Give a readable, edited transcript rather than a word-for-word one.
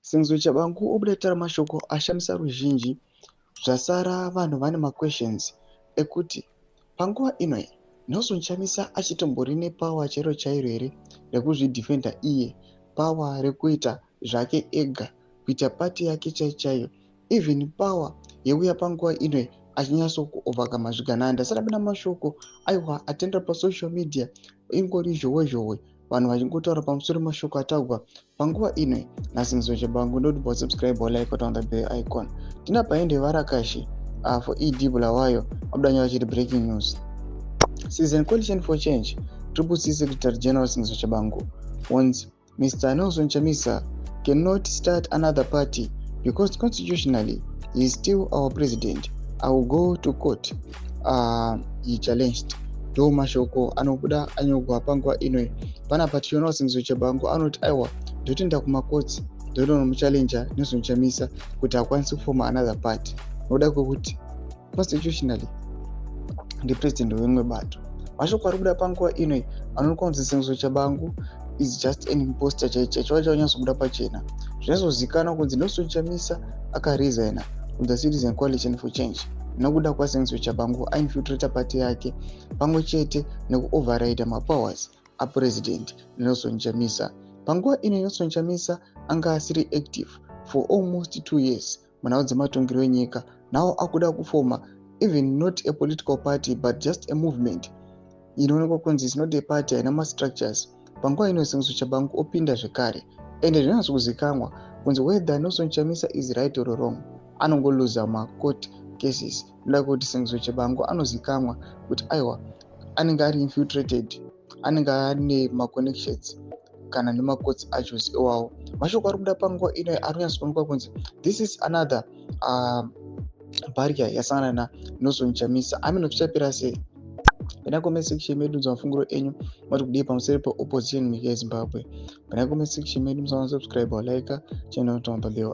Singizwe Chabangu obuda taura mashoko ashamisa ruzhinji zvasara vanhu vane maquestions ekuti panguva ino Nelson Chamisa achitombori nepawa chero chairo here rekuzvidhifenda iye, pawa rekuita zvake ega, kuita pati yake chaiyo, even pawa yekuuya panguva ino achinyatsokuovhakama zvigananda. Saka mina mashoko aiwa atenda pasocial media ingori zhowe vanhu vachingotaura pamusoro mashoko ataugwa panguva ino naSingizwe Chabangu. Ndoti subscribe or like on the bell icon. Tina paende varakashi for ED Bulawayo abudanya vachiti breaking news. Citizen Coalition for Change Triple C Secretary General Singizwe Chabangu warns Mr. Nelson Chamisa cannot start another party because constitutionally he is still our president. I will go to court. He challenged. Do mashoko anobuda anyogwa panguva ino panapa tichiona Singizwe Chabangu anoti aiwa ndotoenda kumakotsi ndotonomuchallenja Nelson Chamisa kuti akwanise kufoma another party nokuda kwekuti constitutionally ndipresident wemwe bato. Mashoko ari kubuda panguva ino anoonekwa kunzi Singizwe Chabangu is just an imposter chaicho chanyatsobuda pachena. Zvinozozikanwa kunzi Nelson Chamisa akaresigna kunzi Citizen Coalition for Change nokuda kwaSingizwe Chabangu ainfiltrata pati yake pamwe chete nekuoverride mapowers apresident Nelson Chamisa. Panguva ino Nelson Chamisa anga asiri active for almost 2 years munhau dzematongero enyika. Now akuda kufoma even not a political party but just a movement inoonekwa kunzi is not a party, haina mastructures. Panguva ino Singizwe Chabangu opinda zvekare ende zvinatsokuzikanwa kunzi whether Nelson Chamisa is right or wrong anongoluza macourt cases noda kuti Singizwe Chabangu anozikanwa kuti aiwa anenge ari infiltrated, anenge ane maconnections kana nemacourts achos iwawo. Mashoko ari kubuda panguva ino ari kunyatsoonekwa kunzi this is another barrier yasangana naNelson Chamisa. Amene kuchapira sei pana comment section medu mafunguro enyu mari kudii pamusoro peopposition munyika yeZimbabwe. Pana comment section medu musana subscribe or like channel tomba bell.